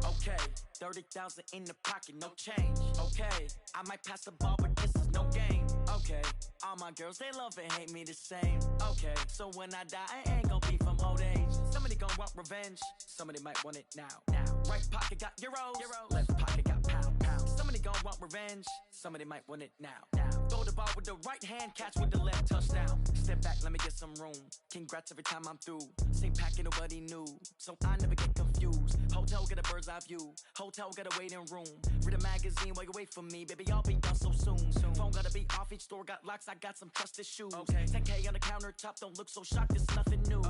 Okay, 30,000 in the pocket, no change. Okay, I might pass the ball, but this is no game. Okay, all my girls, they love and hate me the same. Okay, so when I die, I ain't gon' be from old age. Somebody gon' want revenge, somebody might want it now. Right pocket got euros, left pocket got pounds. Somebody gon' want revenge, somebody might want it now. Throw the ball with the right hand, catch with the left, touchdown. Step back, let me get some room. Congrats every time I'm through. Same packet, nobody knew, so I never get confused. Hotel get a bird's eye view, hotel got a waiting room. Read a magazine while you wait for me, baby, I'll be done so soon. Phone gotta be off, each store got locks, I got some trusted shoes. 10K on the countertop, don't look so shocked, it's nothing new.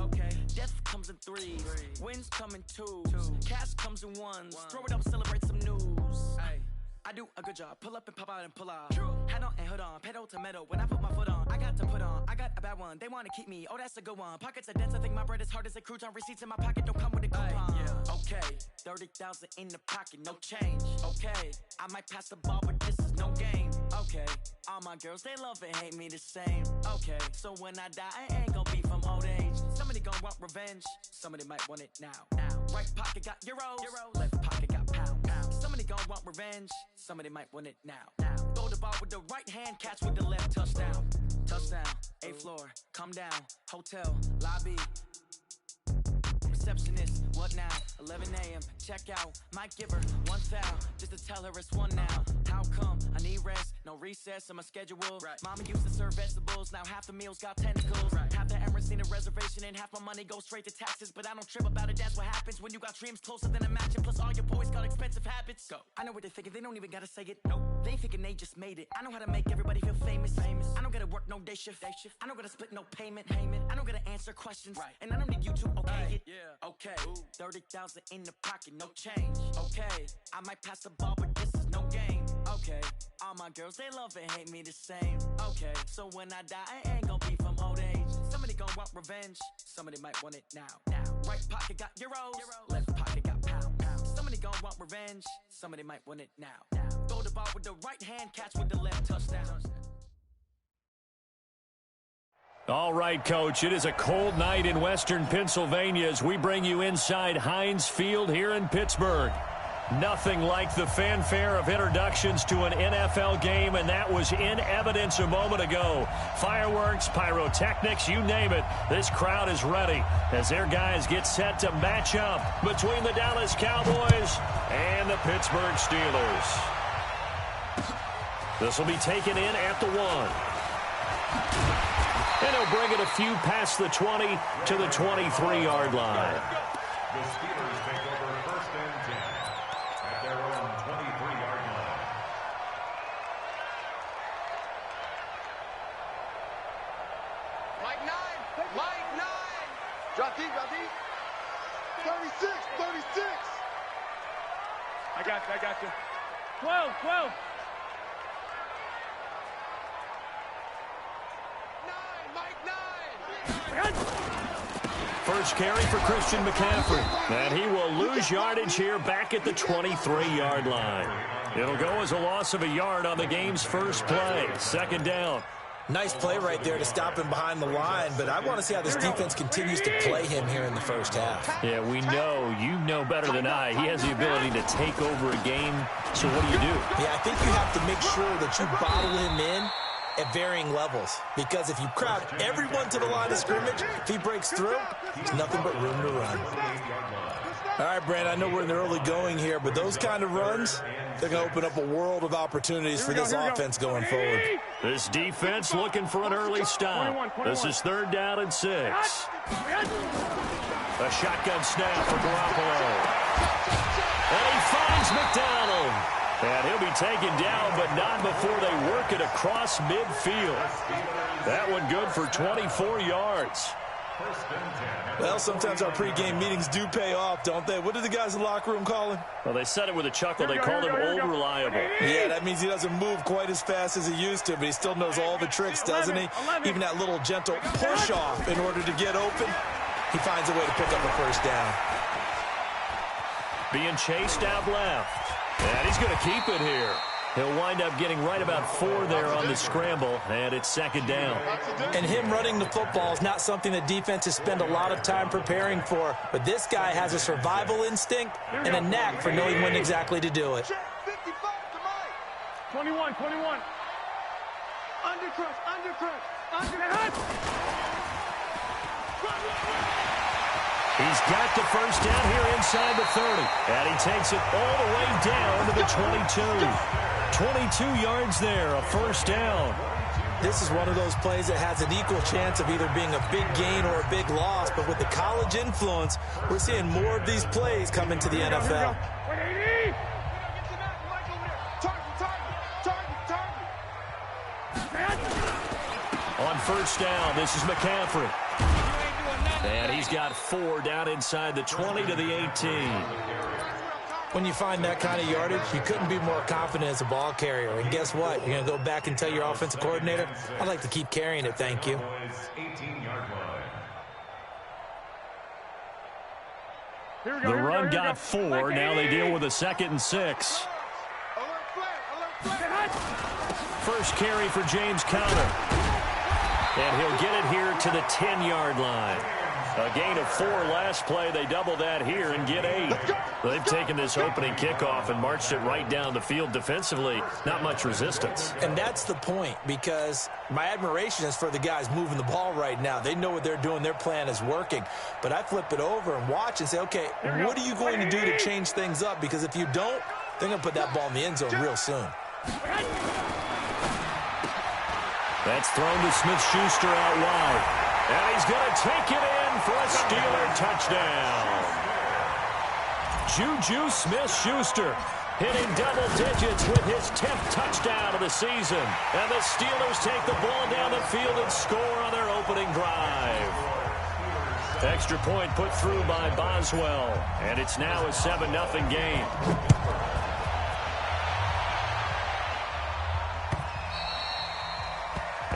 Death comes in threes, wins come in twos, cash comes in ones. Throw it up, celebrate some news. I do a good job, pull up and pop out and pull out. Hat on and hood on, pedal to metal. When I put my foot on, I got to put on. I got a bad one, they wanna keep me, oh that's a good one. Pockets are dense, I think my bread is hard as a crouton. Receipts in my pocket don't come with a coupon. Okay, 30,000 in the pocket, no change. Okay, I might pass the ball, but this is no game. Okay, all my girls, they love and hate me the same. Okay, so when I die, I ain't gon' be from old age. Somebody gon' want revenge, somebody might want it now. Right pocket got euros, left pocket got pounds. Somebody gon' want revenge, somebody might want it now. Throw the ball with the right hand, catch with the left, touchdown. Touchdown, 8th floor, come down, hotel, lobby. Receptionist, what now? 11 a.m., check out. Might give her one foul, just to tell her it's one now. How come? I need rest, no recess in my schedule. Mama used to serve vegetables, now half the meals got tentacles. Half the Emirates need a reservation and half my money goes straight to taxes. But I don't trip about it, that's what happens when you got dreams closer than a match. Plus all your boys got expensive habits. Go. I know what they're thinking, they don't even gotta say it. Nope. They thinking they just made it. I know how to make everybody feel famous. I don't gotta work no day shift. I don't gotta split no payment. I don't gotta answer questions. And I don't need you to okay it. Okay, 30,000 in the pocket, no change. Okay, I might pass the ball, but this is no game. Okay, all my girls, they love and hate me the same. Okay, so when I die, I ain't gon' be from old age. Somebody gon' want revenge, somebody might want it now. Right pocket got euros, left pocket got pounds. Somebody gon' want revenge, somebody might want it now. Throw the ball with the right hand, catch with the left, touchdown. All right, Coach, it is a cold night in western Pennsylvania as we bring you inside Heinz Field here in Pittsburgh. Nothing like the fanfare of introductions to an NFL game, and that was in evidence a moment ago. Fireworks, pyrotechnics, you name it. This crowd is ready as their guys get set to match up between the Dallas Cowboys and the Pittsburgh Steelers. This will be taken in at the 1. And he'll bring it a few past the 20 to the 23-yard line. The Steelers take over 1st and 10 at their own 23-yard line. Mike 9! Mike 9! Drop deep, drop deep. 36, 36! I got you. 12. First carry for Christian McCaffrey. And he will lose yardage here back at the 23-yard line. It'll go as a loss of a yard on the game's first play. 2nd down. Nice play right there to stop him behind the line, but I want to see how this defense continues to play him here in the first half. Yeah, we know, you know better than I, he has the ability to take over a game. So what do you do? Yeah, I think you have to make sure that you bottle him in at varying levels, because if you crowd everyone to the line of scrimmage, if he breaks through, there's nothing but room to run. All right, Brand, I know we're in the early going here, but those kind of runs, they're going to open up a world of opportunities for this offense going forward. This defense looking for an early stop. This is 3rd down and 6. A shotgun snap for Garoppolo. And he finds McDonald. And he'll be taken down, but not before they work it across midfield. That one good for 24 yards. Well, sometimes our pregame meetings do pay off, don't they? What do the guys in the locker room call him? Well, they said it with a chuckle. They called him old reliable. Yeah, that means he doesn't move quite as fast as he used to, but he still knows all the tricks, doesn't he? Even that little gentle push-off in order to get open, he finds a way to pick up a first down. Being chased out left. And he's going to keep it here. He'll wind up getting right about 4 there on the scramble, and it's second down. And him running the football is not something that defenses spend a lot of time preparing for, but this guy has a survival instinct and a knack for knowing when exactly to do it. 21. Undercrunch. He's got the first down here inside the 30. And he takes it all the way down to the 22. 22 yards there, a first down. This is one of those plays that has an equal chance of either being a big gain or a big loss. But with the college influence, we're seeing more of these plays come into the NFL. On first down, this is McCaffrey. And he's got 4 down inside the 20 to the 18. When you find that kind of yardage, you couldn't be more confident as a ball carrier. And guess what? You're going to go back and tell your offensive coordinator, I'd like to keep carrying it, thank you. The run got 4. Now they deal with a 2nd and 6. First carry for James Conner. And he'll get it here to the 10-yard line. A gain of 4 last play. They double that here and get 8. They've taken this opening kickoff and marched it right down the field defensively. Not much resistance. And that's the point, because my admiration is for the guys moving the ball right now. They know what they're doing. Their plan is working. But I flip it over and watch and say, okay, what are you going to do to change things up? Because if you don't, they're going to put that ball in the end zone real soon. That's thrown to Smith-Schuster out wide. And he's going to take it in for a Steeler touchdown. Juju Smith-Schuster hitting double digits with his 10th touchdown of the season. And the Steelers take the ball down the field and score on their opening drive. Extra point put through by Boswell. And it's now a 7-0 game.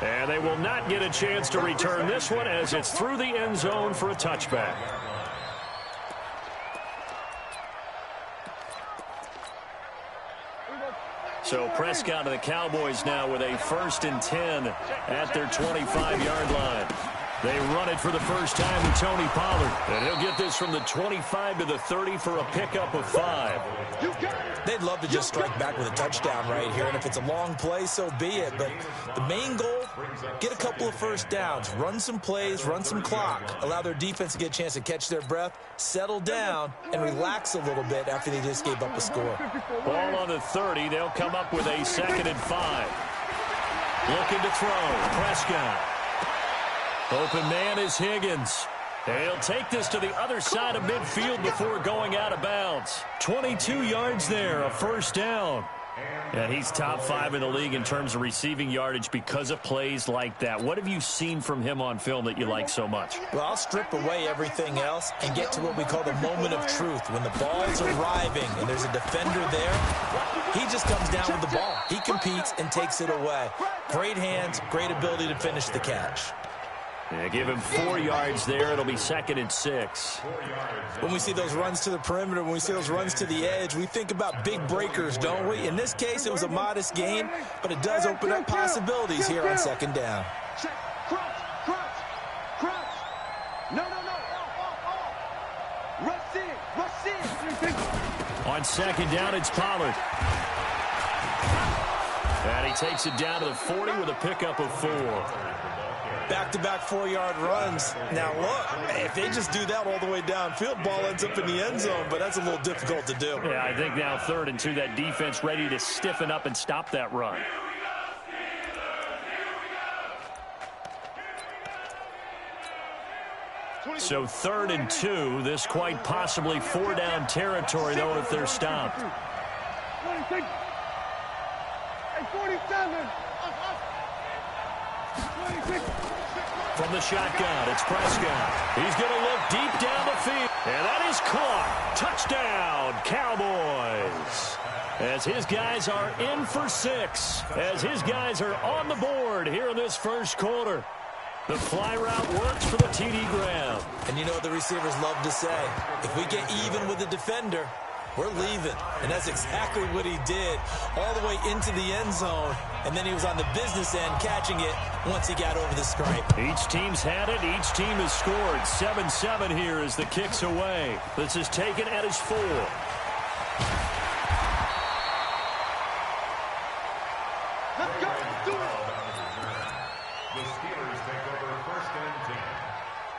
And they will not get a chance to return this one as it's through the end zone for a touchback. So Prescott of the Cowboys now with a 1st and 10 at their 25-yard line. They run it for the first time with Tony Pollard. And he'll get this from the 25 to the 30 for a pickup of 5. They'd love to just strike back with a touchdown right here. And if it's a long play, so be it. But the main goal, get a couple of first downs. Run some plays, run some clock. Allow their defense to get a chance to catch their breath, settle down, and relax a little bit after they just gave up a score. Ball on the 30. They'll come up with a 2nd and 5. Looking to throw. Prescott. Open man is Higgins. He'll take this to the other side of midfield before going out of bounds. 22 yards there, a first down. And he's top 5 in the league in terms of receiving yardage because of plays like that. What have you seen from him on film that you like so much? Well, I'll strip away everything else and get to what we call the moment of truth. When the ball's arriving and there's a defender there, he just comes down with the ball. He competes and takes it away. Great hands, great ability to finish the catch. Yeah, give him 4 yards there. It'll be 2nd and 6. When we see those runs to the perimeter, when we see those runs to the edge, we think about big breakers, don't we? In this case, it was a modest gain, but it does open up possibilities here on 2nd down. On 2nd down, it's Pollard. And he takes it down to the 40 with a pickup of 4. Back-to-back 4-yard runs. Now, look, if they just do that all the way downfield, ball ends up in the end zone, but that's a little difficult to do. Yeah, I think now 3rd and 2, that defense ready to stiffen up and stop that run. So 3rd and 2, this quite possibly 4-down territory, though, if they're stopped. 46. Hey, 47. 26. From the shotgun, it's Prescott. He's going to look deep down the field. And that is caught. Touchdown, Cowboys. As his guys are in for 6. As his guys are on the board here in this first quarter. The fly route works for the TD Graham. And you know what the receivers love to say? If we get even with the defender, we're leaving. And that's exactly what he did, all the way into the end zone. And then he was on the business end catching it once he got over the stripe. Each team's had it. Each team has scored. 7-7 here as the kick's away. This is taken at his 4. Let's go. Do it. The Steelers take over first and 10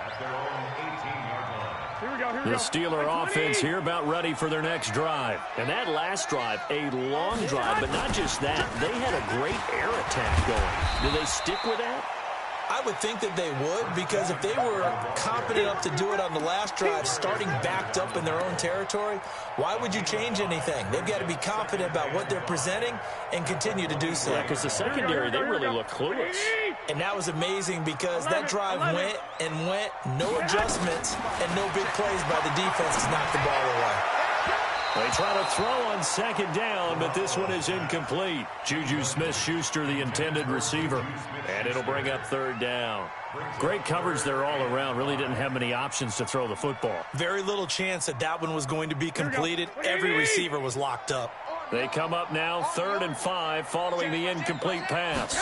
at their own 18-yard line. Here we go, here we The go. Steeler offense here about ready for their next drive. And that last drive, a long drive, but not just that. They had a great air attack going. Do they stick with that? I would think that they would, because if they were confident enough to do it on the last drive, starting backed up in their own territory, why would you change anything? They've got to be confident about what they're presenting and continue to do so. Yeah, because the secondary, they really look clueless. And that was amazing because that drive went and went, no adjustments, and no big plays by the defense to knock the ball away. They try to throw on second down, but this one is incomplete. Juju Smith-Schuster, the intended receiver, and it'll bring up third down. Great coverage there all around. Really didn't have many options to throw the football. Very little chance that that one was going to be completed. Every receiver was locked up. They come up now 3rd and 5 following the incomplete pass.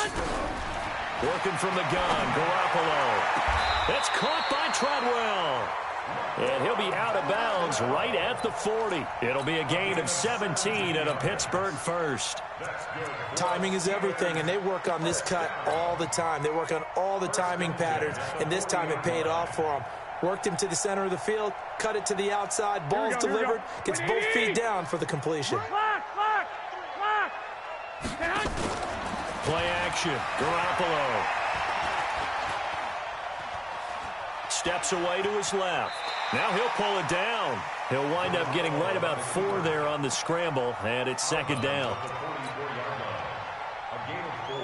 Working from the gun, Garoppolo. It's caught by Treadwell. And he'll be out of bounds right at the 40. It'll be a gain of 17 and a Pittsburgh first. Timing is everything, and they work on this cut all the time. They work on all the timing patterns, and this time it paid off for them. Worked him to the center of the field, cut it to the outside, ball's delivered, gets both feet down for the completion. Play action, Garoppolo. Steps away to his left. Now he'll pull it down. He'll wind up getting right about 4 there on the scramble, and it's second down. The 44-yard line. A gain of 4.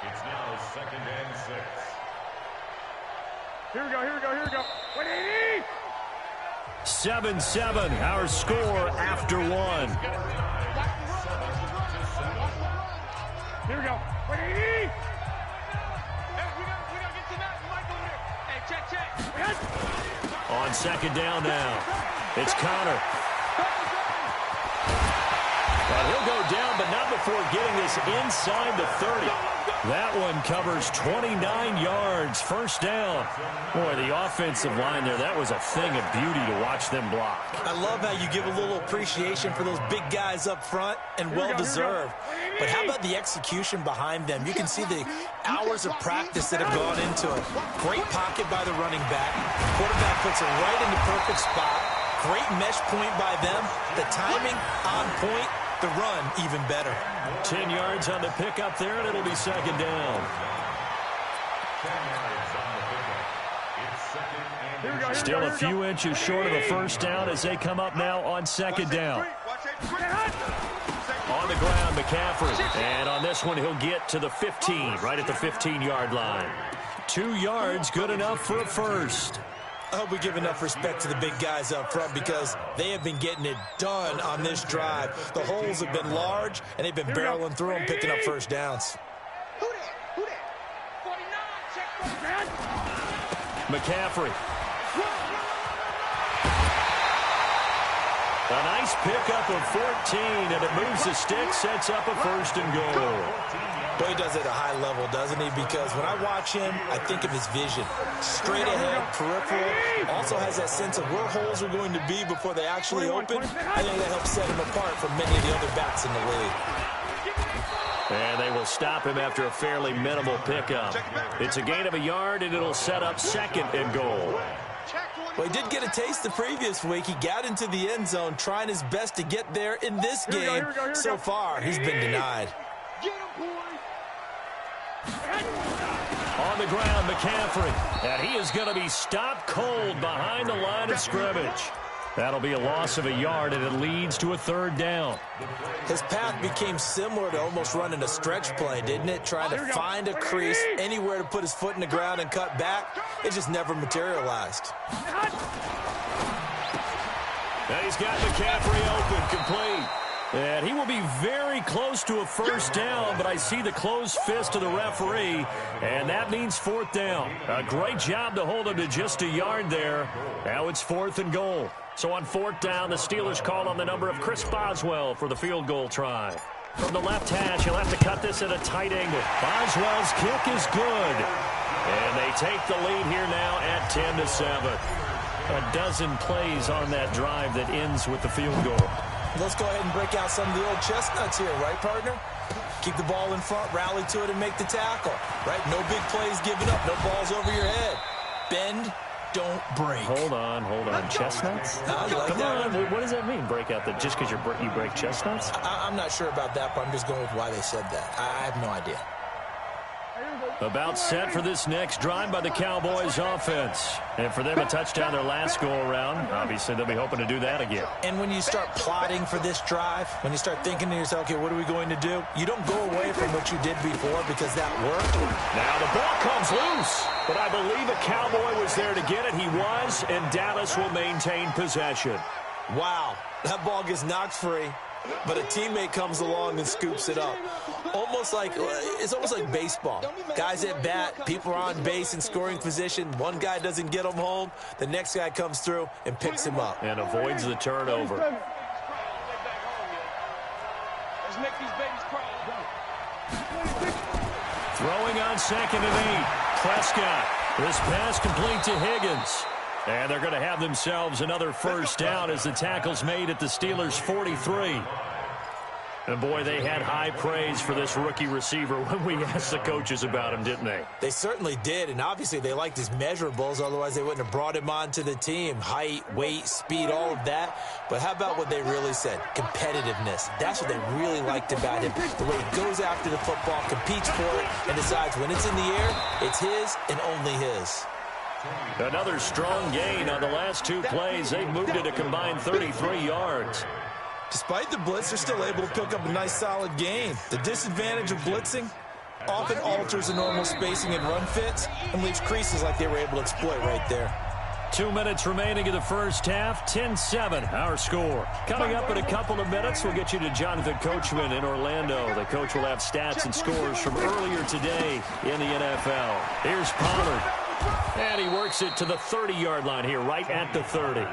It's now 2nd and 6. Here we go, here we go, here we go. 180! 7-7, our score after 1. Here we go. 180! On second down now, it's Connor. And he'll go down, but not before getting this inside the 30. That one covers 29 yards, first down. Boy, the offensive line there, that was a thing of beauty to watch them block. I love how you give a little appreciation for those big guys up front, and well-deserved. But how about the execution behind them? You can see the hours of practice that have gone into it. Great pocket by the running back. Quarterback puts it right in the perfect spot. Great mesh point by them. The timing on point. The run even better. 10 yards on the pickup there, and it'll be second down. 10 yards on the pickup. It's 2nd and Still a few inches short of a first down as they come up now on second down. On the ground, McCaffrey. And on this one, he'll get to the 15, right at the 15-yard line. 2 yards, good enough for a first. I hope we give enough respect to the big guys up front because they have been getting it done on this drive. The holes have been large, and they've been barreling through them, picking up first downs. McCaffrey. A nice pickup of 14, and it moves the stick, sets up a first and goal. Boy, he does it at a high level, doesn't he? Because when I watch him, I think of his vision. Straight ahead, peripheral. Also has that sense of where holes are going to be before they actually open. I think that helps set him apart from many of the other backs in the league. And they will stop him after a fairly minimal pickup. It's a gain of a yard, and it'll set up second and goal. Well, he did get a taste the previous week. He got into the end zone, trying his best to get there in this game. So far, he's been denied. On the ground, McCaffrey. And he is going to be stopped cold behind the line of scrimmage. That'll be a loss of a yard, and it leads to a third down. His path became similar to almost running a stretch play, didn't it? Trying to find a crease, anywhere to put his foot in the ground and cut back. It just never materialized. Now he's got McCaffrey open, complete. And he will be very close to a first down, but I see the closed fist of the referee, and that means fourth down. A great job to hold him to just a yard there. Now it's 4th and goal. So on 4th down, the Steelers call on the number of Chris Boswell for the field goal try. From the left hash, he'll have to cut this at a tight angle. Boswell's kick is good. And they take the lead here now at 10-7. A dozen plays on that drive that ends with the field goal. Let's go ahead and break out some of the old chestnuts here, right, partner? Keep the ball in front, rally to it, and make the tackle, right? No big plays given up, no balls over your head. Bend, don't break. Hold on. Chestnuts? You like Come that on. one? What does that mean, break out? That just because you break chestnuts? I'm not sure about that, but I'm just going with why they said that. I have no idea. About set for this next drive by the Cowboys offense. And for them, a touchdown their last go-around. Obviously, they'll be hoping to do that again. And when you start plotting for this drive, when you start thinking to yourself, okay, what are we going to do? You don't go away from what you did before because that worked. Now the ball comes loose, but I believe a Cowboy was there to get it. He was, and Dallas will maintain possession. Wow, that ball gets knocked free, but a teammate comes along and scoops it up. It's almost like baseball. Guys at bat, people are on base in scoring position. One guy doesn't get him home. The next guy comes through and picks him up. And avoids the turnover. Let's make these babies cry. Throwing on 2nd and 8. Prescott. This pass complete to Higgins. And they're going to have themselves another first down as the tackle's made at the Steelers' 43. And, boy, they had high praise for this rookie receiver when we asked the coaches about him, didn't they? They certainly did, and obviously they liked his measurables. Otherwise, they wouldn't have brought him onto the team. Height, weight, speed, all of that. But how about what they really said? Competitiveness. That's what they really liked about him. The way he goes after the football, competes for it, and decides when it's in the air, it's his and only his. Another strong gain on the last 2 plays. They moved it a combined 33 yards. Despite the blitz, they're still able to pick up a nice, solid gain. The disadvantage of blitzing often alters the normal spacing and run fits and leaves creases like they were able to exploit right there. 2 minutes remaining in the first half. 10-7, our score. Coming up in a couple of minutes, we'll get you to Jonathan Coachman in Orlando. The coach will have stats and scores from earlier today in the NFL. Here's Pollard. And he works it to the 30-yard line here, right at the 30.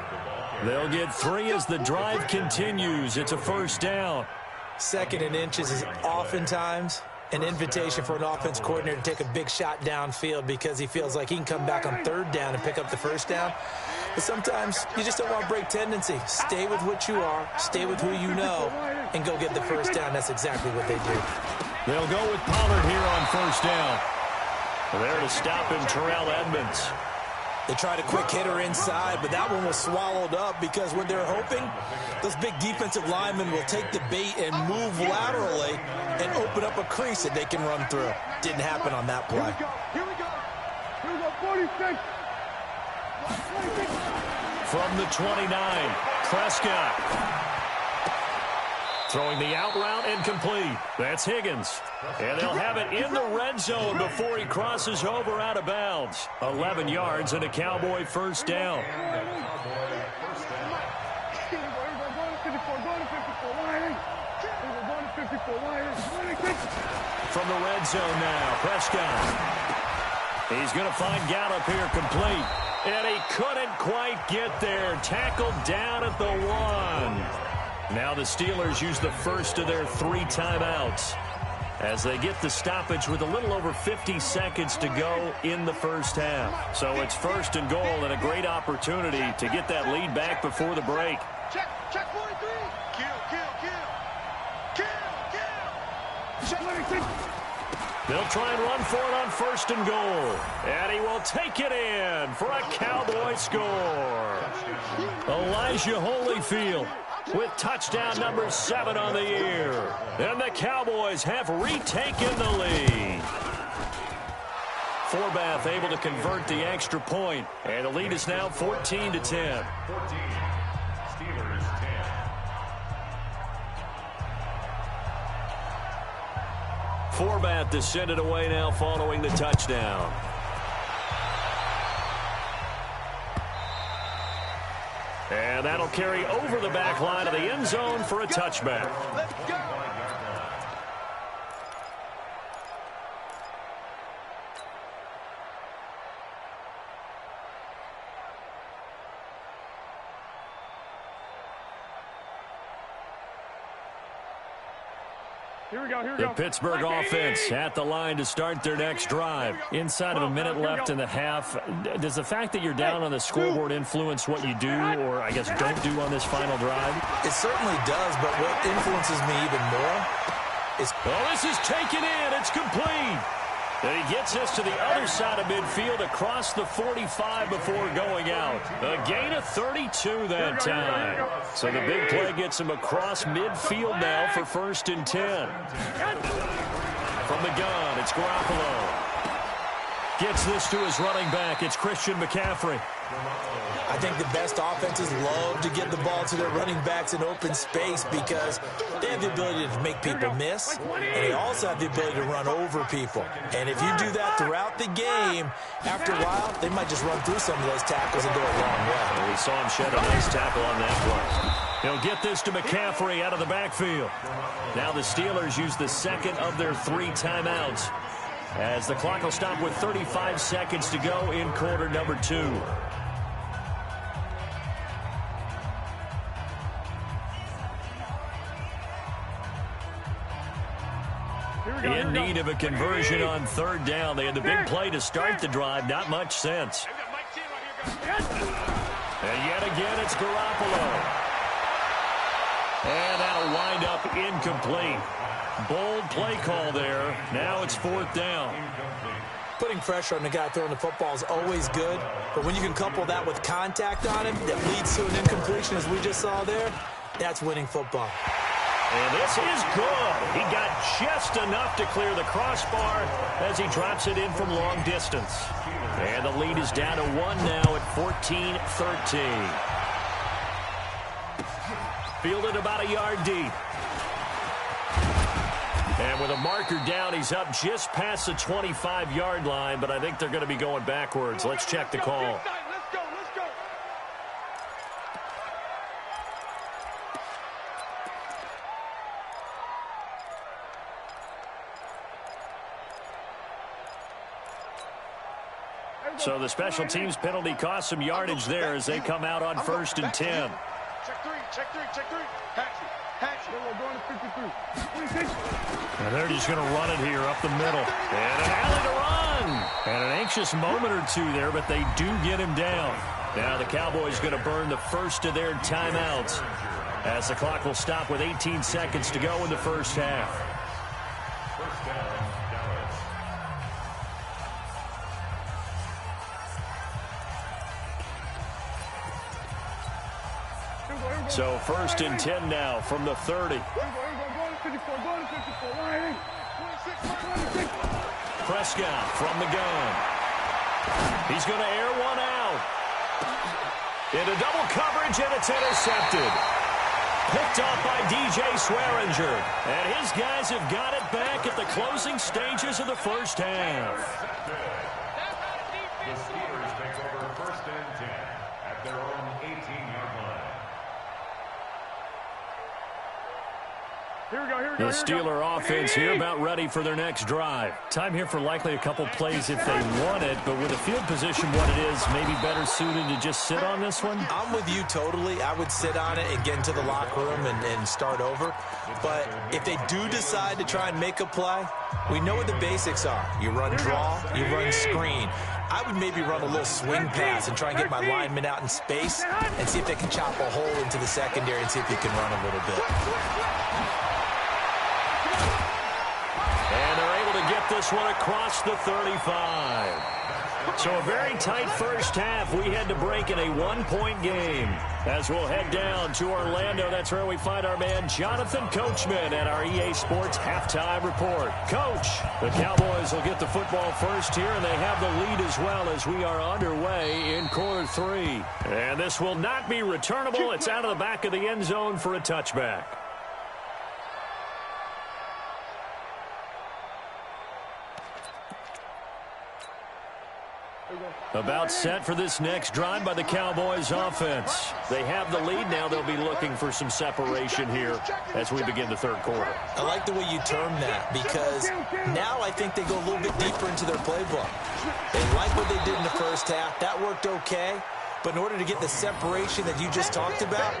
They'll get 3 as the drive continues. It's a first down. 2nd and inches is oftentimes an invitation for an offense coordinator to take a big shot downfield because he feels like he can come back on 3rd down and pick up the first down. But sometimes you just don't want to break tendency. Stay with what you are, stay with who you know, and go get the first down. That's exactly what they do. They'll go with Pollard here on first down. There to stop him, Terrell Edmunds. They tried a quick hitter inside, but that one was swallowed up because what they're hoping, those big defensive linemen will take the bait and move laterally and open up a crease that they can run through. Didn't happen on that play. Here we go. 46. From the 29, Prescott. Throwing the out route and complete. That's Higgins. And they'll have it in the red zone before he crosses over out of bounds. 11 yards and a Cowboy first down. From the red zone now, Prescott. He's going to find Gallup here complete. And he couldn't quite get there. Tackled down at the 1. Now the Steelers use the first of their 3 timeouts as they get the stoppage with a little over 50 seconds to go in the first half. So it's 1st and goal and a great opportunity to get that lead back before the break. Check 43. Kill. Check 26. They'll try and run for it on 1st and goal. And he will take it in for a Cowboy score. Elijah Holyfield with touchdown number 7 on the year. And the Cowboys have retaken the lead. Forbath able to convert the extra point. And the lead is now 14-10. 14. Steelers 10. Forbath to send it away now following the touchdown. And that'll carry over the back line of the end zone for a touchback. Let's go. The Pittsburgh offense at the line to start their next drive. Inside of a minute left in the half, does the fact that you're down on the scoreboard influence what you do, or I guess don't do on this final drive? It certainly does, but what influences me even more is... Oh, this is taken in. It's complete. And he gets us to the other side of midfield across the 45 before going out. A gain of 32 that time. So the big play gets him across midfield now for 1st and 10. From the gun, it's Garoppolo. Gets this to his running back. It's Christian McCaffrey. I think the best offenses love to get the ball to their running backs in open space because they have the ability to make people miss, and they also have the ability to run over people. And if you do that throughout the game, after a while, they might just run through some of those tackles and go a long way. Well, we saw him shed a nice tackle on that play. He'll get this to McCaffrey out of the backfield. Now the Steelers use the second of their 3 timeouts as the clock will stop with 35 seconds to go in quarter number 2. In need of a conversion on 3rd down. They had the big play to start the drive. Not much sense. And yet again, it's Garoppolo. And that'll wind up incomplete. Bold play call there. Now it's 4th down. Putting pressure on the guy throwing the football is always good, but when you can couple that with contact on him that leads to an incompletion, as we just saw there, that's winning football. And this is good. He got just enough to clear the crossbar as he drops it in from long distance. And the lead is down to 1 now at 14-13. Fielded about a yard deep. And with a marker down, he's up just past the 25-yard line, but I think they're going to be going backwards. Let's check the call. So the special teams penalty cost some yardage there as they come out on 1st and 10. Check three. And they're just going to run it here up the middle. And an alley to run. And an anxious moment or two there, but they do get him down. Now the Cowboys going to burn the first of their timeouts as the clock will stop with 18 seconds to go in the first half. First down, Dallas. So 1st and 10 now from the 30. Prescott from the gun. He's going to air one out. Into double coverage, and it's intercepted. Picked off by DJ Swearinger. And his guys have got it back at the closing stages of the first half. The Steelers take over 1st and 10 at their own 18-yard line. The Steeler offense here about ready for their next drive. Time here for likely a couple plays if they want it, but with the field position what it is, maybe better suited to just sit on this one? I'm with you totally. I would sit on it and get into the locker room and start over. But if they do decide to try and make a play, we know what the basics are. You run draw, you run screen. I would maybe run a little swing pass and try and get my linemen out in space and see if they can chop a hole into the secondary and see if he can run a little bit. And they're able to get this one across the 35. So a very tight first half. We had to break in a one-point game. As we'll head down to Orlando, that's where we find our man Jonathan Coachman at our EA Sports Halftime Report. Coach, the Cowboys will get the football first here, and they have the lead as well as we are underway in quarter 3. And this will not be returnable. It's out of the back of the end zone for a touchback. About set for this next drive by the Cowboys offense. They have the lead now. They'll be looking for some separation here as we begin the third quarter. I like the way you term that because now I think they go a little bit deeper into their playbook. They like what they did in the first half. That worked okay. But in order to get the separation that you just talked about,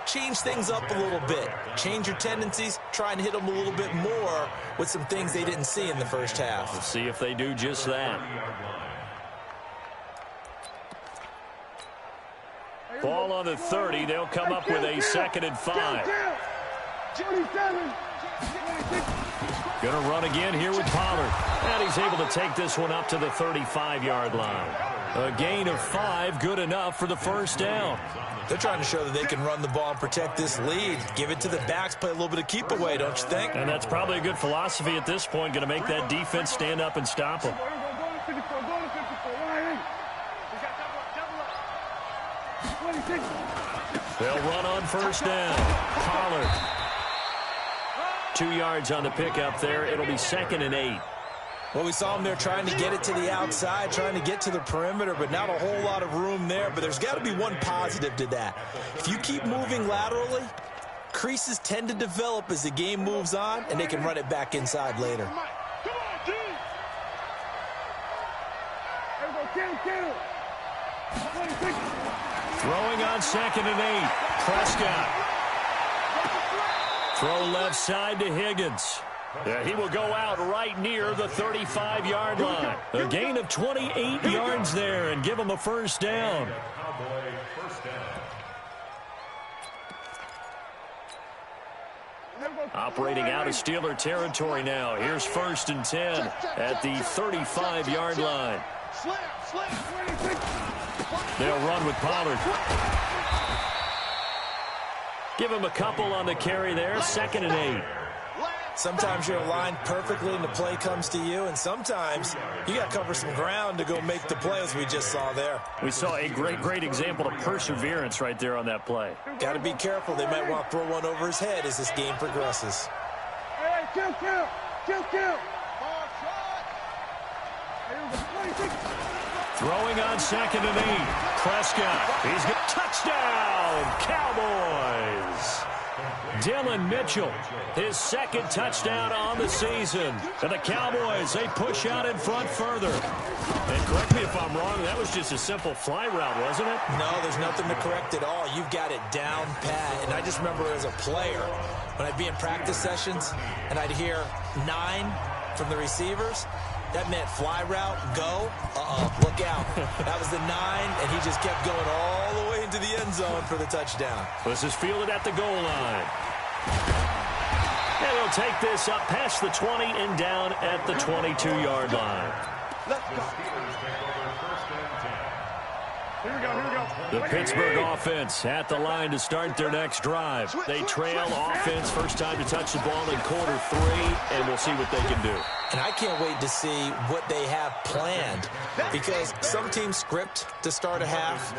change things up a little bit. Change your tendencies, try and hit them a little bit more with some things they didn't see in the first half. Let's see if they do just that. Ball on the 30. They'll come up with a 2nd and 5. Going to run again here with Pollard. And he's able to take this one up to the 35-yard line. A gain of 5, good enough for the first down. They're trying to show that they can run the ball and protect this lead. Give it to the backs, play a little bit of keep away, don't you think? And that's probably a good philosophy at this point. Going to make that defense stand up and stop them. They'll run on first down. Pollard. 2 yards on the pickup there. It'll be 2nd and 8. Well, we saw them there trying to get it to the outside, trying to get to the perimeter, but not a whole lot of room there. But there's got to be one positive to that. If you keep moving laterally, creases tend to develop as the game moves on, and they can run it back inside later. Throwing on 2nd and 8. Prescott. Throw left side to Higgins. He will go out right near the 35-yard line. A gain of 28 yards there and give him a first down. Operating out of Steeler territory now. Here's 1st and 10 at the 35-yard line. They'll run with Pollard. Give him a couple on the carry there. 2nd and 8. Sometimes you're aligned perfectly and the play comes to you, and sometimes you got to cover some ground to go make the play, as we just saw there. We saw a great example of perseverance right there on that play. Got to be careful. They might want to throw one over his head as this game progresses. Hey, kill. Throwing on 2nd and 8. Prescott. He's got touchdown, Cowboys. Dylan Mitchell, his 2nd touchdown on the season. And the Cowboys, they push out in front further. And correct me if I'm wrong, that was just a simple fly route, wasn't it? No, there's nothing to correct at all. You've got it down pat. And I just remember as a player, when I'd be in practice sessions and I'd hear 9 from the receivers, that meant fly route, go, look out. That was the 9, and he just kept going all the way into the end zone for the touchdown. This is fielded at the goal line. And he'll take this up past the 20 and down at the 22-yard line. Let's go. Here we go. The Pittsburgh offense at the line to start their next drive. They trail offense, first time to touch the ball in quarter 3, and we'll see what they can do. And I can't wait to see what they have planned, because some teams script to start a half.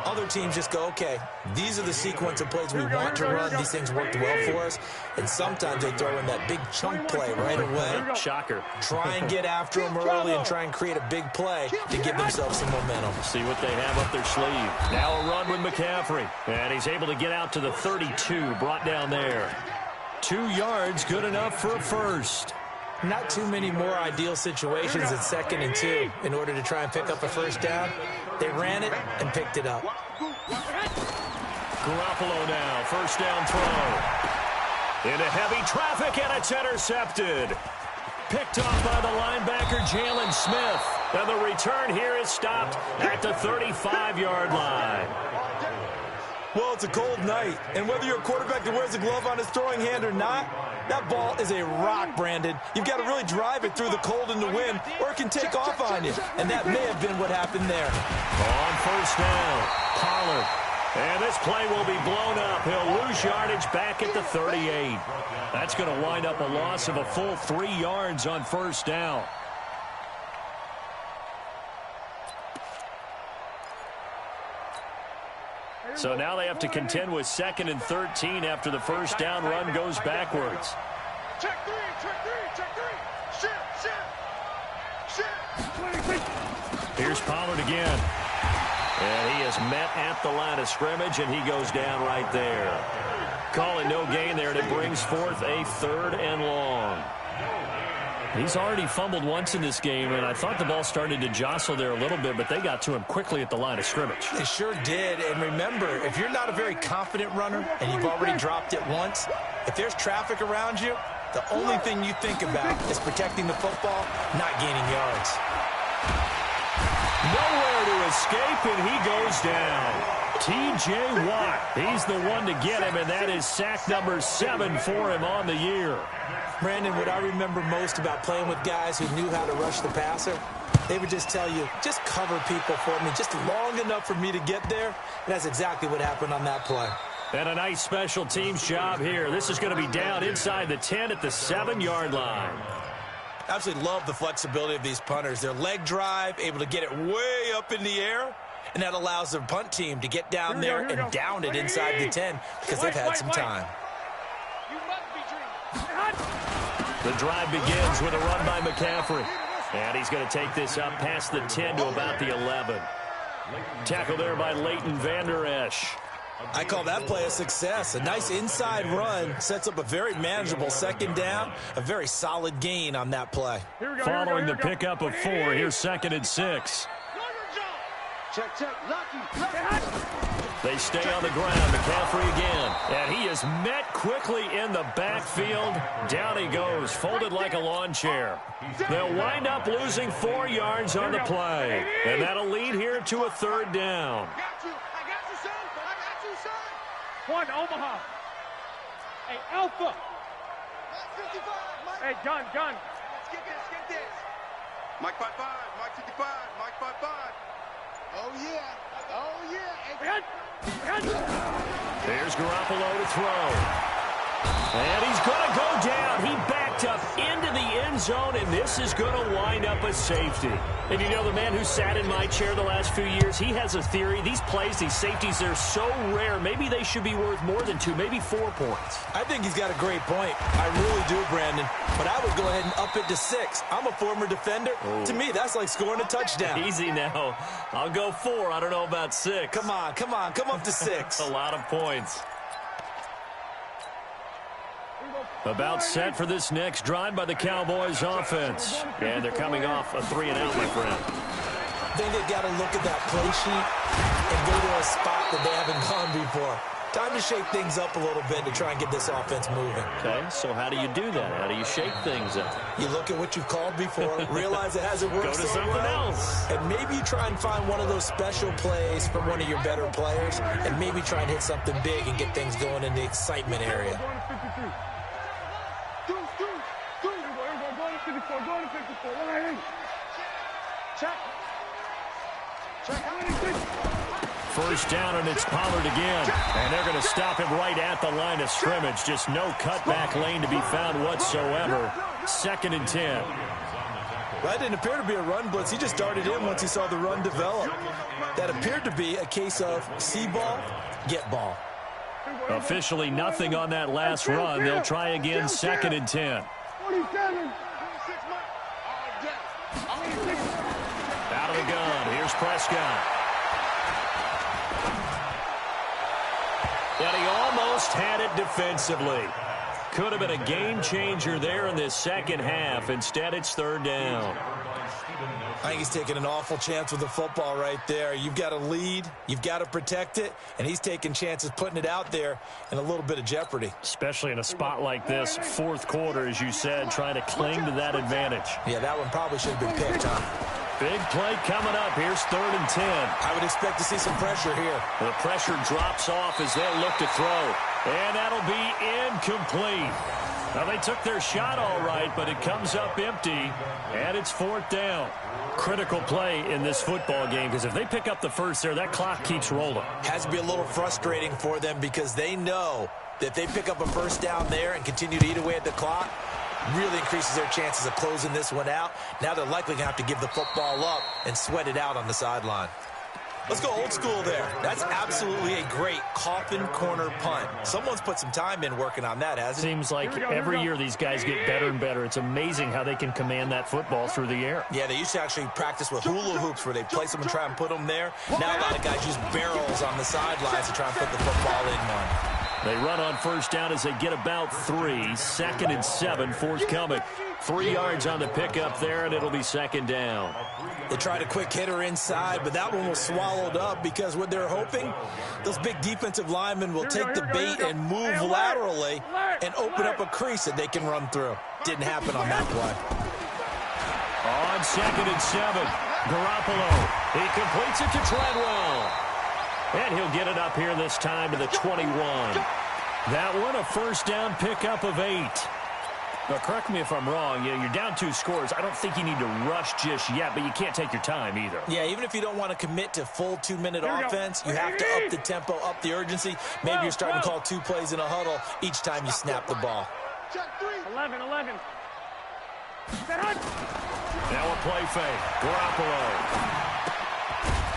Other teams just go, okay, these are the sequence of plays we want to run. These things worked well for us. And sometimes they throw in that big chunk play right away. Shocker. Try and get after them early and try and create a big play to give themselves some momentum. See what they have up their sleeve. Now a run with McCaffrey. And he's able to get out to the 32, brought down there. 2 yards, good enough for a first. Not too many more ideal situations at 2nd and 2 in order to try and pick up a first down. They ran it and picked it up. Garoppolo now, first down throw. Into heavy traffic, and it's intercepted. Picked off by the linebacker, Jalen Smith. And the return here is stopped at the 35-yard line. Well, it's a cold night, and whether you're a quarterback that wears a glove on his throwing hand or not, that ball is a rock, Brandon. You've got to really drive it through the cold and the wind, or it can take off on you. And that may have been what happened there. On first down, Pollard. And this play will be blown up. He'll lose yardage back at the 38. That's going to wind up a loss of a full 3 yards on first down. So now they have to contend with 2nd and 13 after the first down run goes backwards. Check three. Shit. Here's Pollard again. And he is met at the line of scrimmage, and he goes down right there. Calling no gain there, and it brings forth a 3rd and long. He's already fumbled once in this game, and I thought the ball started to jostle there a little bit, but they got to him quickly at the line of scrimmage. They sure did. And remember, if you're not a very confident runner and you've already dropped it once, if there's traffic around you, the only thing you think about is protecting the football, not gaining yards. Nowhere to escape, and he goes down. T.J. Watt, he's the one to get him, and that is sack number 7 for him on the year. Brandon, what I remember most about playing with guys who knew how to rush the passer, they would just tell you, just cover people for me, just long enough for me to get there. And that's exactly what happened on that play. And a nice special teams job here. This is going to be down inside the 10 at the 7-yard line. Absolutely love the flexibility of these punters. Their leg drive, able to get it way up in the air, and that allows their punt team to get down there and down it inside the 10 because they've had some time. The drive begins with a run by McCaffrey. And he's going to take this up past the 10 to about the 11. Tackle there by Leighton Vander Esch. I call that play a success. A nice inside run sets up a very manageable second down, a very solid gain on that play. Following the pickup of 4, here's 2nd and 6. Check. Lucky. They stay on the ground. McCaffrey again. And he is met quickly in the backfield. Down he goes, folded like a lawn chair. They'll wind up losing 4 yards on the play. And that'll lead here to a 3rd down. I got you, son. One, Omaha. Hey, Alpha. 55. Hey, gun. Let's get this. Mike 5-5, Mike 55, Mike 5-5. Oh, yeah. There's Garoppolo to throw. And he's going to go down. He backed up into the end zone, and this is going to wind up a safety. And you know, the man who sat in my chair the last few years, he has a theory. These plays, these safeties, they're so rare. Maybe they should be worth more than 2, maybe 4 points. I think he's got a great point. I really do, Brandon. But I would go ahead and up it to 6. I'm a former defender. To me, that's like scoring a touchdown. Easy now. I'll go 4. I don't know about 6. Come on. Come up to 6. A lot of points. About set for this next drive by the Cowboys offense. And they're coming off a 3-and-out, my friend. I think they've got to look at that play sheet and go to a spot that they haven't gone before. Time to shake things up a little bit to try and get this offense moving. Okay, so how do you do that? How do you shake things up? You look at what you've called before, realize it hasn't worked Go to so something well, else. and maybe you try and find one of those special plays from one of your better players, and maybe try and hit something big and get things going in the excitement area. First down, and it's Pollard again. And they're going to stop him right at the line of scrimmage. Just no cutback lane to be found whatsoever. 2nd and 10. That didn't appear to be a run blitz. He just darted in once he saw the run develop. That appeared to be a case of see ball, get ball. Officially nothing on that last run. They'll try again, 2nd and 10. 47. Out of the gun. Here's Prescott. And he almost had it defensively. Could have been a game changer there in this second half. Instead, it's 3rd down. I think he's taking an awful chance with the football right there. You've got to lead, you've got to protect it, and he's taking chances putting it out there in a little bit of jeopardy. Especially in a spot like this, 4th quarter, as you said, trying to cling to that advantage. Yeah, that one probably should have been picked, huh? Big play coming up. Here's 3rd and 10. I would expect to see some pressure here. The pressure drops off as they'll look to throw. And that'll be incomplete. Now, they took their shot all right, but it comes up empty, and it's 4th down. Critical play in this football game, because if they pick up the first there, that clock keeps rolling. Has to be a little frustrating for them because they know that they pick up a first down there and continue to eat away at the clock, really increases their chances of closing this one out. Now they're likely going to have to give the football up and sweat it out on the sideline. Let's go old school there. That's absolutely a great coffin corner punt. Someone's put some time in working on that, hasn't it? Seems like every year these guys get better and better. It's amazing how they can command that football through the air. Yeah, they used to actually practice with hula hoops where they place them and try and put them there. Now a lot of guys use barrels on the sidelines to try and put the football in one. They run on first down as they get about 3. 2nd and 7, forthcoming. 3 yards on the pickup there, and it'll be second down. They tried a quick hitter inside, but that one was swallowed up because what they're hoping, those big defensive linemen will take the bait and move laterally and open up a crease that they can run through. Didn't happen on that play. On 2nd and 7, Garoppolo. He completes it to Treadwell. And he'll get it up here this time to the 21. That one, a first down pickup of 8. Now, correct me if I'm wrong. You're down 2 scores. I don't think you need to rush just yet, but you can't take your time either. Yeah, even if you don't want to commit to full 2-minute offense, you have to up the tempo, up the urgency. Maybe you're starting to call 2 plays in a huddle each time you snap the ball. 11. Now a play fake. Garoppolo.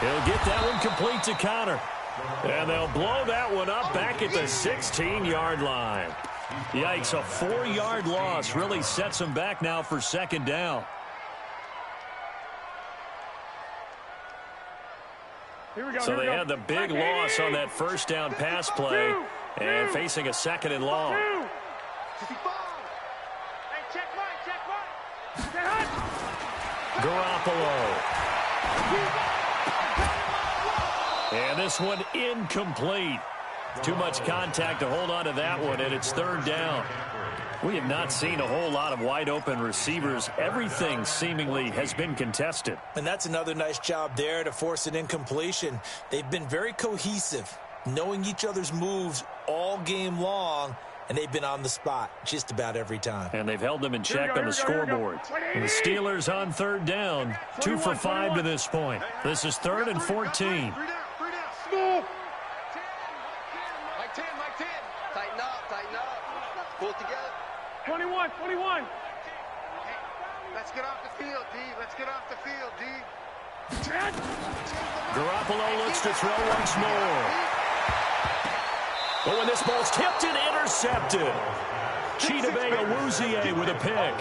He'll get that one complete to Connor. And they'll blow that one up back at the 16-yard line. Yikes, a 4-yard loss really sets them back now for second down. So they had the big loss on that first down pass play and facing a 2nd and long. Garoppolo. And this one incomplete. Too much contact to hold on to that one, and it's 3rd down. We have not seen a whole lot of wide-open receivers. Everything seemingly has been contested. And that's another nice job there to force an incompletion. They've been very cohesive, knowing each other's moves all game long, and they've been on the spot just about every time. And they've held them in check on the scoreboard. And the Steelers on 3rd down, 2 for 5 to this point. This is 3rd and 14. Pull together. 21. Let's get off the field, D. Let's get off the field, D. Garoppolo looks to throw once more. But when this ball's tipped and intercepted. Chidobe Awuzie with a pick.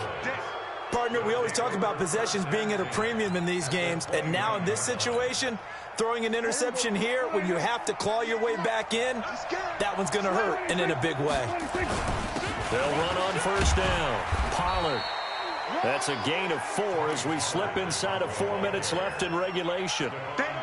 Partner, we always talk about possessions being at a premium in these games, and now in this situation, throwing an interception here when you have to claw your way back in, that one's going to hurt, and in a big way. They'll run on first down. Pollard. That's a gain of 4 as we slip inside of 4 minutes left in regulation.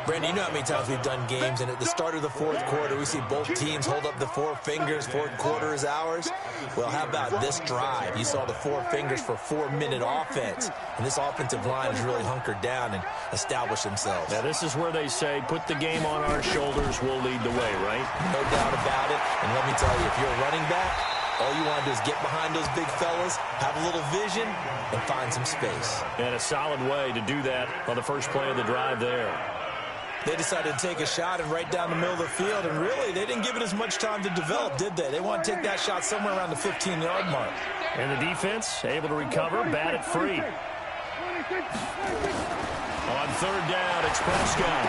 Brandon, you know how many times we've done games, and at the start of the 4th quarter, we see both teams hold up the 4 fingers, 4th quarter is ours. Well, how about this drive? You saw the 4 fingers for 4-minute offense, and this offensive line has really hunkered down and established themselves. Now, this is where they say, put the game on our shoulders, we'll lead the way, right? No doubt about it, and let me tell you, if you're a running back, all you want to do is get behind those big fellas, have a little vision, and find some space. And a solid way to do that on the first play of the drive there. They decided to take a shot and right down the middle of the field, and really, they didn't give it as much time to develop, did they? They want to take that shot somewhere around the 15-yard mark. And the defense able to recover, bat it free. On 3rd down, it's Prescott.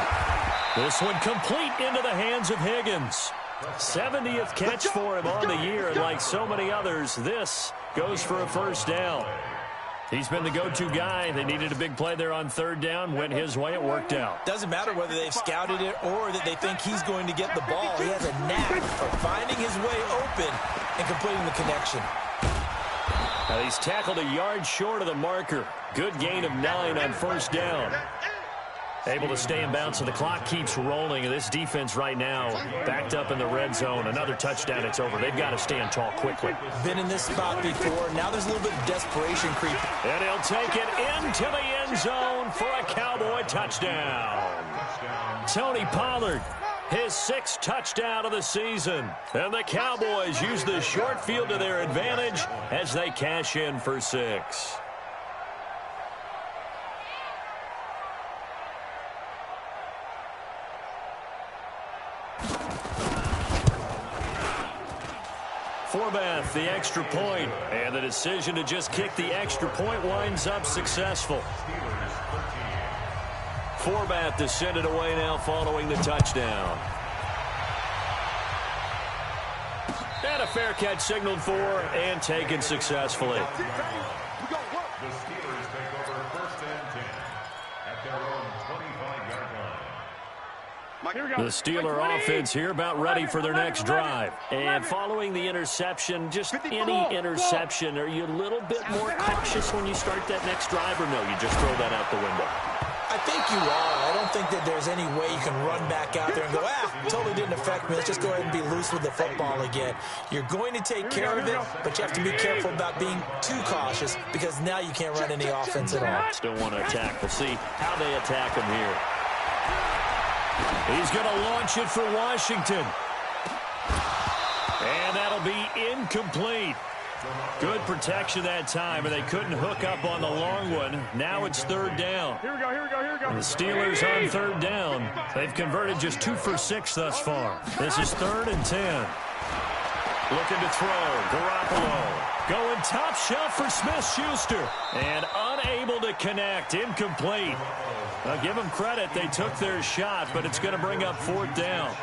This one complete into the hands of Higgins. 70th catch for him on the year, and like so many others, this goes for a first down. He's been the go-to guy. They needed a big play there on 3rd down. Went his way. It worked out. Doesn't matter whether they've scouted it or that they think he's going to get the ball. He has a knack for finding his way open and completing the connection. Now he's tackled a yard short of the marker. Good gain of 9 on first down. Able to stay in bounds, so the clock keeps rolling. And this defense right now backed up in the red zone. Another touchdown, it's over. They've got to stand tall quickly. Been in this spot before. Now there's a little bit of desperation creep. And he'll take it into the end zone for a Cowboy touchdown. Tony Pollard, his 6th touchdown of the season. And the Cowboys use the short field to their advantage as they cash in for 6. Forbath, the extra point, and the decision to just kick the extra point winds up successful. Forbath to send it away now following the touchdown. And a fair catch signaled for and taken successfully. The Steelers take over 1st and 10 at their own 25-yard line. The Steeler offense here about ready for their next drive. And following the interception, just any interception, are you a little bit more cautious when you start that next drive, or no, you just throw that out the window? I think you are. I don't think that there's any way you can run back out there and go, totally didn't affect me. Let's just go ahead and be loose with the football again. You're going to take care of it, but you have to be careful about being too cautious because now you can't run any offense at all. Still want to attack. We'll see how they attack him here. He's going to launch it for Washington. And that'll be incomplete. Good protection that time, and they couldn't hook up on the long one. Now it's third down. Here we go. The Steelers on third down. They've converted just 2 for 6 thus far. This is 3rd and 10. Looking to throw. Garoppolo going top shelf for Smith-Schuster. And unable to connect. Incomplete. I'll give them credit. They took their shot, but it's going to bring up 4th down.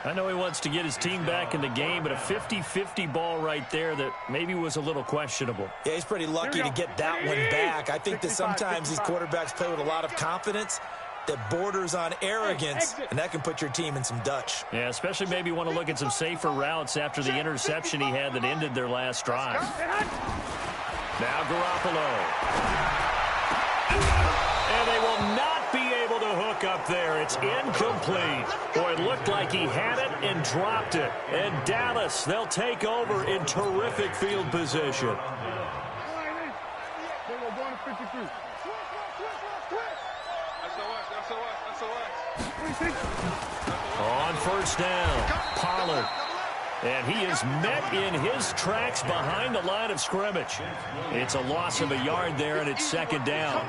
I know he wants to get his team back in the game, but a 50-50 ball right there that maybe was a little questionable. Yeah, he's pretty lucky to get that one back. I think that sometimes these quarterbacks play with a lot of confidence that borders on arrogance, and that can put your team in some Dutch. Yeah, especially maybe want to look at some safer routes after the interception he had that ended their last drive. Now Garoppolo. And they will not be able to hook up there. It's incomplete. Boy, it looked like he had it and dropped it. And Dallas, they'll take over in terrific field position. On first down, Pollard. And he is met in his tracks behind the line of scrimmage. It's a loss of a yard there, and it's 2nd down.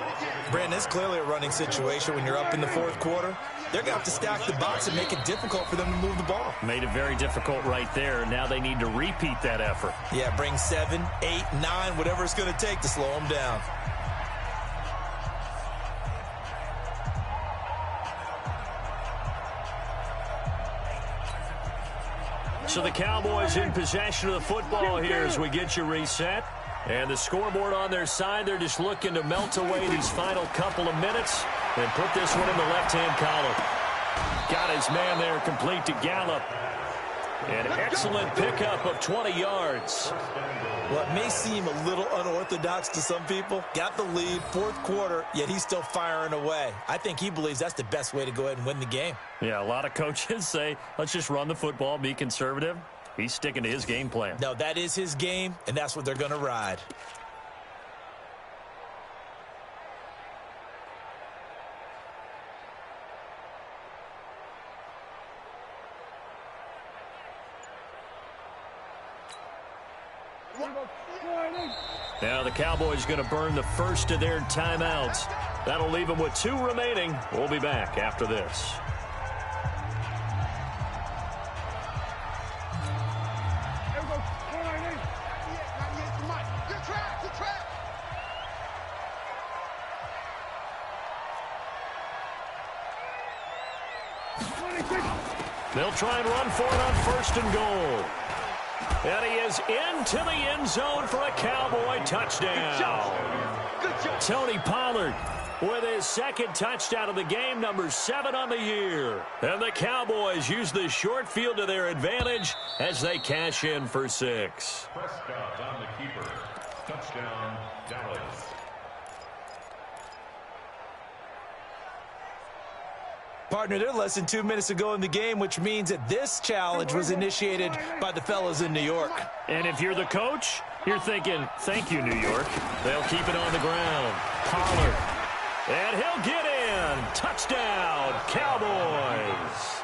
Brandon, it's clearly a running situation when you're up in the 4th quarter. They're going to have to stack the box and make it difficult for them to move the ball. Made it very difficult right there. Now they need to repeat that effort. Yeah, bring 7, 8, 9, whatever it's going to take to slow them down. So the Cowboys in possession of the football here as we get you reset. And the scoreboard on their side, they're just looking to melt away these final couple of minutes and put this one in the left-hand column. Got his man there complete to Gallup. An excellent pickup of 20 yards. Well, it may seem a little unorthodox to some people. Got the lead, 4th quarter, yet he's still firing away. I think he believes that's the best way to go ahead and win the game. Yeah, a lot of coaches say, let's just run the football, be conservative. He's sticking to his game plan. No, that is his game, and that's what they're going to ride. Now the Cowboys going to burn the first of their timeouts. That'll leave them with 2 remaining. We'll be back after this. They'll try and run for it on 1st and goal. And he is into the end zone for a Cowboy touchdown. Tony Pollard with his 2nd touchdown of the game, number 7 on the year. And the Cowboys use the short field to their advantage as they cash in for 6. Prescott on the keeper. Touchdown, Dallas. Partner, they're less than 2 minutes to go in the game, which means that this challenge was initiated by the fellas in New York. And if you're the coach, you're thinking, thank you, New York. They'll keep it on the ground. Pollard. And he'll get in. Touchdown, Cowboys.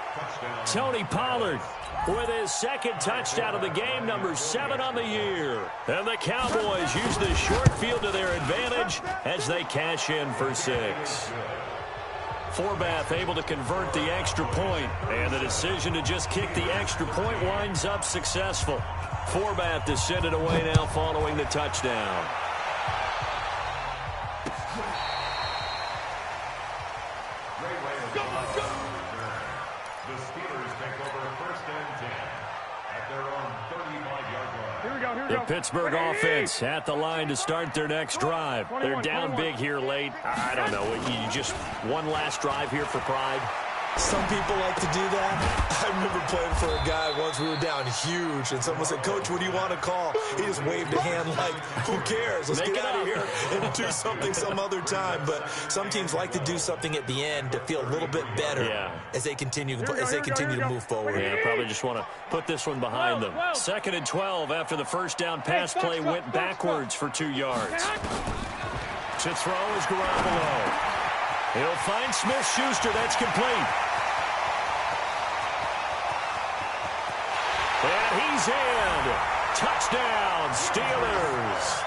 Tony Pollard with his 2nd touchdown of the game, number 7 on the year. And the Cowboys use the short field to their advantage as they cash in for 6. Forbath able to convert the extra point, and the decision to just kick the extra point winds up successful. Forbath to send it away now following the touchdown. The Steelers take over 1st and 10 at their own 35-yard line. Here we go. The Pittsburgh offense at the line to start their next drive. They're down big here late. I don't know. You just one last drive here for pride. Some people like to do that. I remember playing for a guy once. We were down huge, and someone said, "Coach, what do you want to call?" He just waved a hand like, "Who cares? Let's get out of here and do something some other time." But some teams like to do something at the end to feel a little bit better as they continue to move forward. Yeah, probably just want to put this one behind them. 2nd and 12 after the first down pass play went backwards for 2 yards. To throw is Garoppolo. He'll find Smith-Schuster. That's complete. And he's in. Touchdown, Steelers.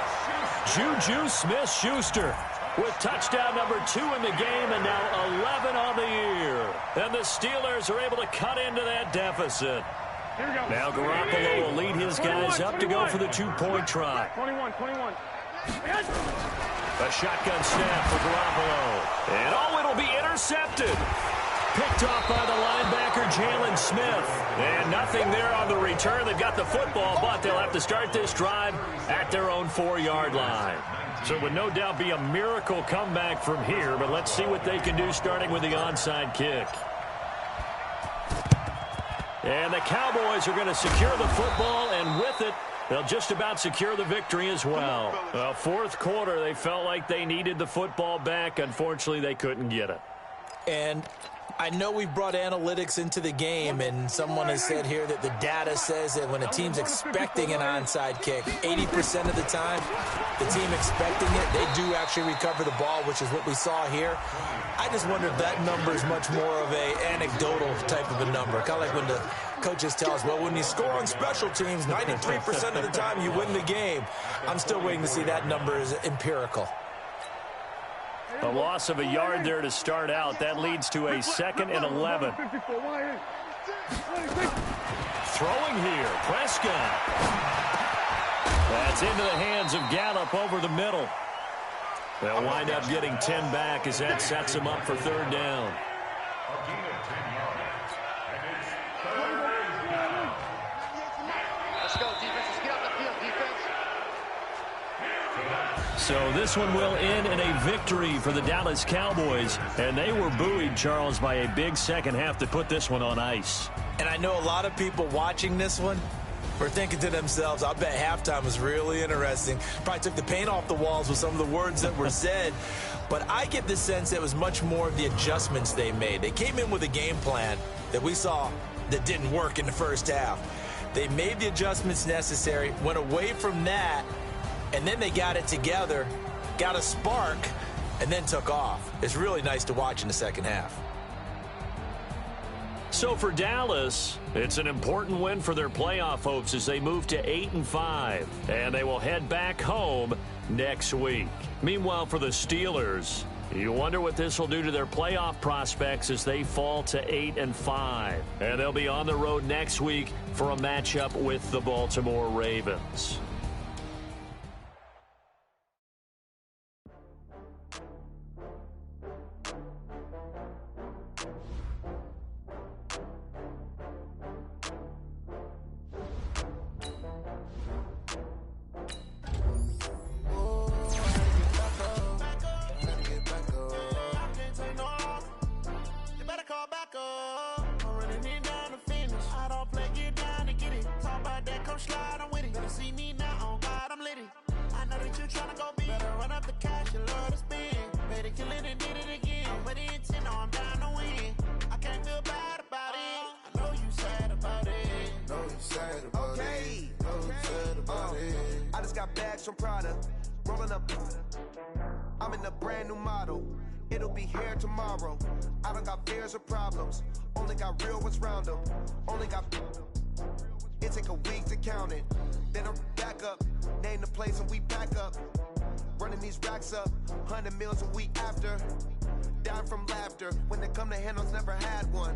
Juju Smith-Schuster with touchdown number 2 in the game, and now 11 on the year. And the Steelers are able to cut into that deficit. Now Garoppolo will lead his guys up to go for the 2-point try. 21. A shotgun snap for Garoppolo. And it'll be intercepted. Picked off by the linebacker, Jalen Smith. And nothing there on the return. They've got the football, but they'll have to start this drive at their own 4-yard line. So it would no doubt be a miracle comeback from here, but let's see what they can do starting with the onside kick. And the Cowboys are going to secure the football, and with it, they'll just about secure the victory as well. Fourth quarter, they felt like they needed the football back. Unfortunately, they couldn't get it. And I know we brought analytics into the game, and someone has said here that the data says that when a team's expecting an onside kick, 80% of the time, the team expecting it, they do actually recover the ball, which is what we saw here. I just wonder if that number is much more of an anecdotal type of a number, kind of like when the coaches tell us, well, when you score on special teams, 93% of the time you win the game. I'm still waiting to see that number is empirical. A loss of a yard there to start out. That leads to a 2nd and 11. Throwing here, Prescott. That's into the hands of Gallup over the middle. They'll wind up getting 10 back as that sets them up for 3rd down. Let's go, defense. Let's get out the field, defense. So this one will end in a victory for the Dallas Cowboys. And they were buoyed, Charles, by a big second half to put this one on ice. And I know a lot of people watching this one were thinking to themselves, I bet halftime was really interesting. Probably took the paint off the walls with some of the words that were said. But I get the sense that it was much more of the adjustments they made. They came in with a game plan that we saw that didn't work in the first half. They made the adjustments necessary, went away from that, and then they got it together, got a spark, and then took off. It's really nice to watch in the second half. So for Dallas, it's an important win for their playoff hopes as they move to 8-5, and they will head back home next week. Meanwhile, for the Steelers, you wonder what this will do to their playoff prospects as they fall to 8-5. And they'll be on the road next week for a matchup with the Baltimore Ravens. From Prada, rolling up. I'm in a brand new model. It'll be here tomorrow. I don't got fears or problems. Only got real ones round them. Only got. It take a week to count it. Then I'm back up. Name the place and we back up. Running these racks up. 100 meals a week after. Dying from laughter. When it come to handles, never had one.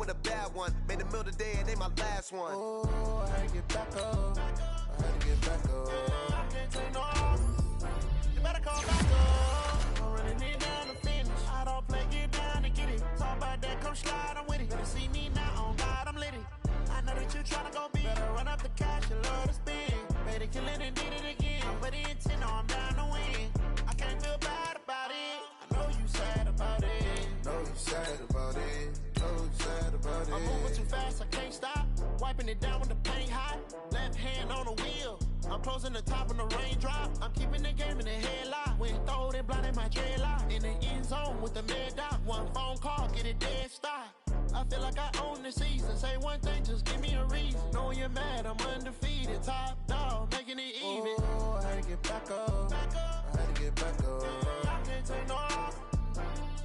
With a bad one. Made a meal today and they my last one. Oh, I get back up. I had to get back up. I can't take no off. You better call back up. I'm running it down to finish. I don't play, get down to get it. Talk about that, come slide, I'm with it. Better see me now, on God, I'm litty. I know that you tryna go big. Better run up the cash, you love to spend. Better kill it and did it again. I'm with the intent, no, I'm down to win. I can't feel bad about it. I know you sad about it. Know you sad about it. fast, I can't stop. Wiping it down when the paint hot. Left hand on the wheel. I'm closing the top of the raindrop. I'm keeping the game in the headlock. When throwed it, blinded my dreadlock. In the end zone with the mad dot. One phone call, get it dead stop. I feel like I own the season. Say one thing, just give me a reason. Knowing you're mad, I'm undefeated. Top dog, making it even. Oh, I had to get back up. I had to get back up. I can't take no off.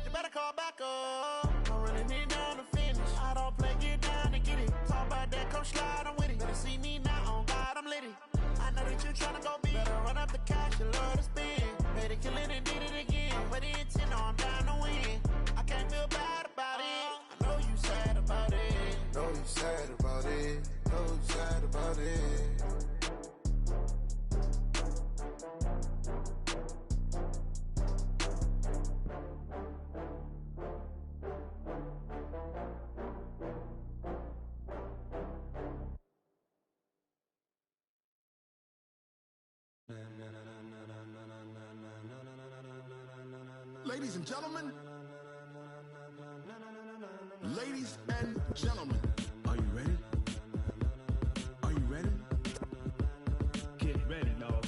You better call back up. I'm running it down to finish. I don't play, get down to get it. Talk about that, come slide, I'm with it. Better see me now, on God, I'm lit it. I know that you tryna go big. Better run up the cash, you love to spend. Made it, kill it, and did it again. But the intent, no, I'm down to win. I can't feel bad about it. I know you sad about it. Know you sad about it. Know you sad about it. Ladies and gentlemen, ladies and gentlemen, are you ready? Are you ready? Get ready, dog.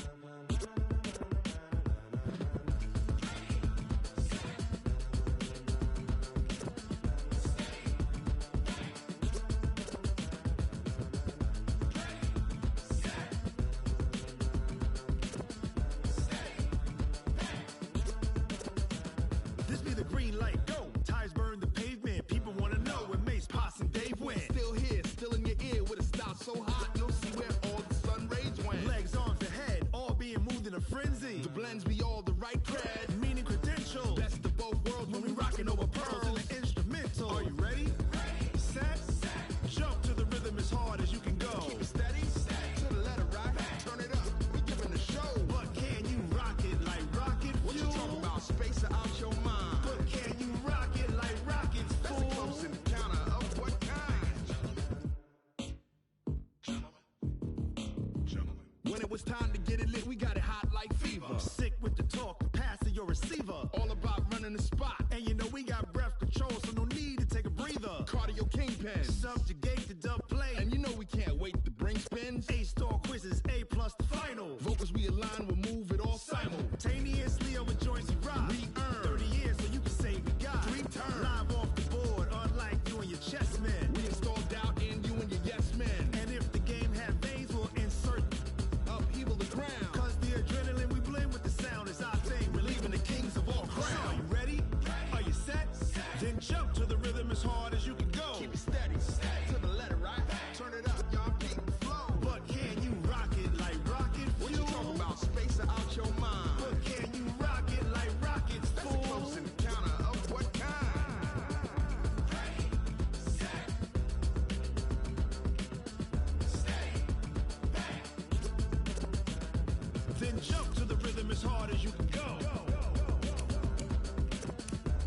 This be the green light, go. Tires burn the pavement. People wanna know when Mace, Potts, and Dave went. Still here, still in your ear with a style so hot, you'll see where all the sun rays went. Legs, arms, the head, all being moved in a frenzy. The blends be all the right cred, meaning credentials. Best of both worlds when we rockin' over pearls in the instrumental. Are you ready? Set, jump to the rhythm as hard as you can go. Keep it steady, to the letter right. Turn it up, we giving the show. But can you rock it like rocket fuel? What you talking about? Space out your mind. But can you rock it like rockets, fool? That's a close encounter of what kind? Gentlemen. When it was time to get it lit, we got it hot like fever. Sick with the talk, the pass to your receiver. All about running the spot. And you know we got breath control, so no need to take a breather. Cardio kingpin, subjugate the dub play. And you know we can't wait to bring spins. A-star quizzes, A+ the final. Vocals we align, we'll move it all simultaneously over joints we rock. We earn 30 years so you can say we got 3 turns. Live off the board, unlike you and your chess men. We install doubt in you and your yes men. And if the game had veins, we'll insert upheaval the ground. Cause the adrenaline we blend with the sound is our thing. We're leaving the kings of all crowns. So are you ready? Are you set? Then jump to the rhythm as hard as you can go. Keep it steady, to the letter right. Turn it up, y'all beat the flow. But can you rock it like rocket fuel? What you talking about? Space out your mind. But can you rock it like rockets, fool? That's a close encounter of what kind? Then jump to the rhythm as hard as you can go.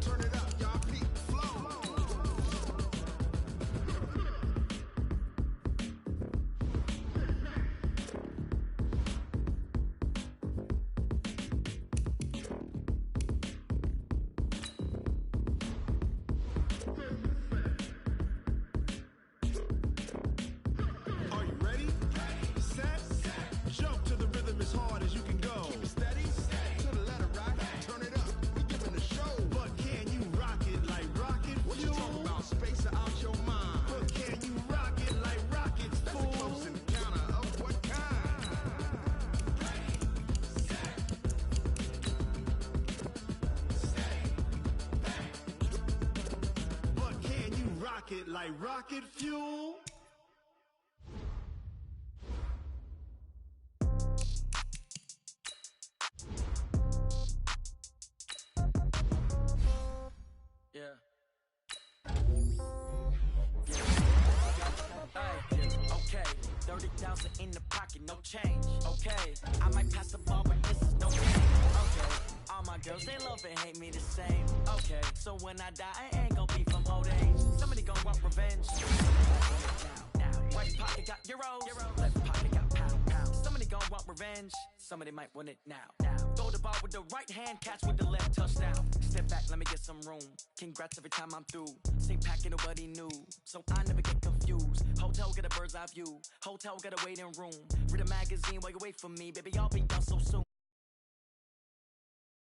Turn it up, y'all beat the flow. Are you ready? Set, jump to the rhythm as hard as you can go. Keep it steady, to the letter right. Turn it up, we giving the show. But can you rock it like rocket fuel? What you talking about? Space out your mind. But can you rock it like rockets, fool? That's a close encounter of what kind? But can you rock it like rocket fuel? Yeah. Okay, 30,000 in the pocket, no change. Okay, I might pass the ball, but this is no game. Okay, all my girls, they love and hate me the same. Okay, so when I die, I ain't gon' be from old age. Somebody gon' want revenge. Right pocket got euros, left pocket got pound. Somebody gon' want revenge. Somebody might want it now. Throw the ball with the right hand, catch with the left, touchdown. Step back, let me get some room. Congrats every time I'm through. Same packet, nobody knew, so I never get confused. views. Hotel got a bird's eye view. Hotel got a waiting room. Read a magazine while you wait for me. Baby, I'll be done so soon.